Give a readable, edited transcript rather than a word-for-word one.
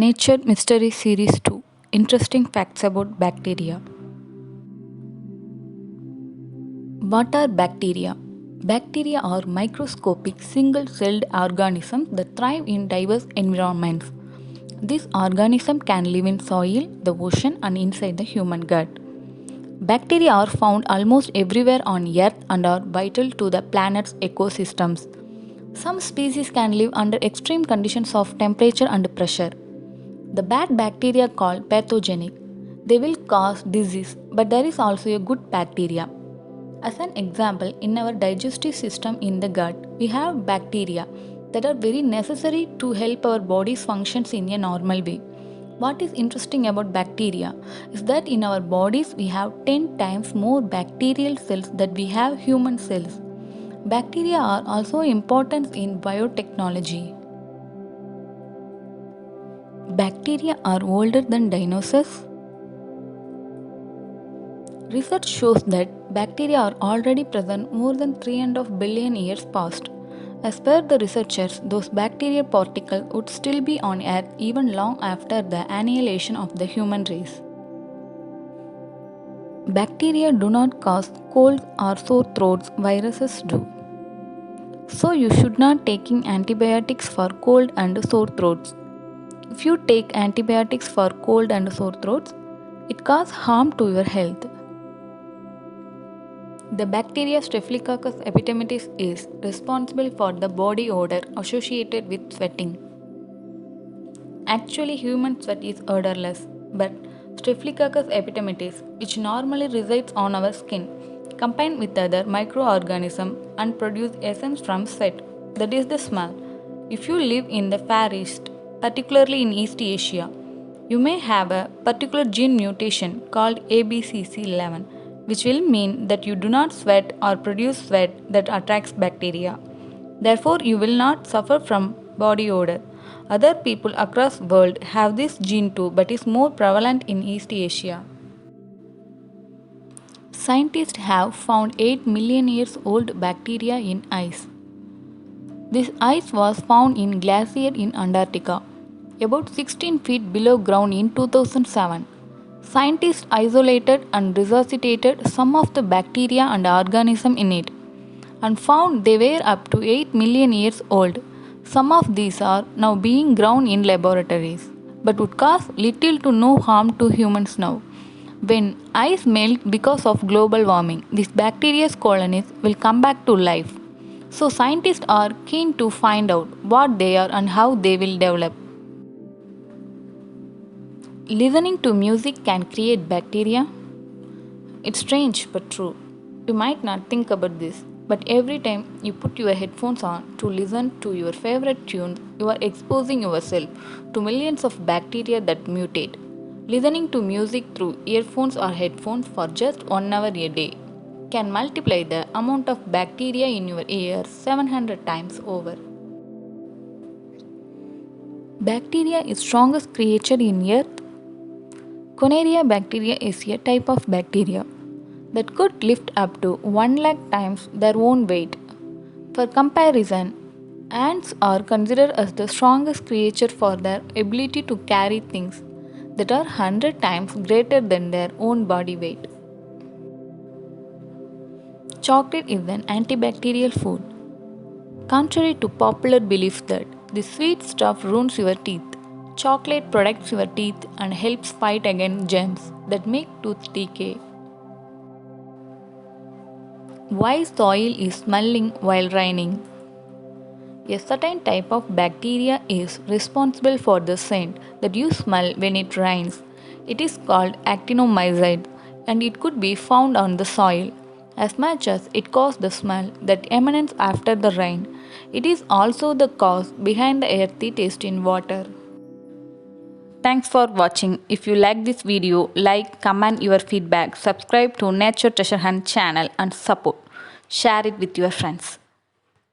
Nature Mystery Series 2. Interesting Facts about Bacteria. What are bacteria? Bacteria are microscopic single celled organisms that thrive in diverse environments. These organisms can live in soil, the ocean, and inside the human gut. Bacteria are found almost everywhere on Earth and are vital to the planet's ecosystems. Some species can live under extreme conditions of temperature and pressure. The bad bacteria called pathogenic. They will cause disease, but there is also a good bacteria. As an example, in our digestive system in the gut, we have bacteria that are very necessary to help our body's functions in a normal way. What is interesting about bacteria is that in our bodies we have 10 times more bacterial cells than we have human cells. Bacteria are also important in biotechnology. Bacteria are older than dinosaurs. Research shows that bacteria are already present more than 3.5 billion years past. As per the researchers, those bacterial particles would still be on Earth even long after the annihilation of the human race. Bacteria do not cause colds or sore throats, viruses do. So you should not taking antibiotics for cold and sore throats. If you take antibiotics for cold and sore throats, it causes harm to your health. The bacteria Staphylococcus epidermidis is responsible for the body odor associated with sweating. Actually, human sweat is odorless, but Staphylococcus epidermidis, which normally resides on our skin, combine with other microorganisms and produce essence from sweat, that is the smell. If you live in the Far East, particularly in East Asia, you may have a particular gene mutation called ABCC11, which will mean that you do not sweat or produce sweat that attracts bacteria. Therefore, you will not suffer from body odor. Other people across the world have this gene too, but is more prevalent in East Asia. Scientists have found 8 million years old bacteria in ice. This ice was found in glacier in Antarctica, about 16 feet below ground in 2007. Scientists isolated and resuscitated some of the bacteria and organisms in it and found they were up to 8 million years old. Some of these are now being grown in laboratories, but would cause little to no harm to humans now. When ice melts because of global warming, these bacteria's colonies will come back to life. So scientists are keen to find out what they are and how they will develop. Listening to music can create bacteria. It's strange but true. You might not think about this, but every time you put your headphones on to listen to your favorite tunes, you are exposing yourself to millions of bacteria that mutate. Listening to music through earphones or headphones for just 1 hour a day can multiply the amount of bacteria in your ear 700 times over. Bacteria is strongest creature in earth. Conaria bacteria is a type of bacteria that could lift up to 1 lakh times their own weight. For comparison, ants are considered as the strongest creature for their ability to carry things that are 100 times greater than their own body weight. Chocolate is an antibacterial food. Contrary to popular belief that the sweet stuff ruins your teeth, chocolate protects your teeth and helps fight against germs that make tooth decay. Why soil is smelling while raining? A certain type of bacteria is responsible for the scent that you smell when it rains. It is called actinomycete and it could be found on the soil. As much as it causes the smell that emanates after the rain, it is also the cause behind the earthy taste in water. Thanks for watching. If you like this video, like, comment your feedback, subscribe to Nature Treasure Hunt channel and support. Share it with your friends.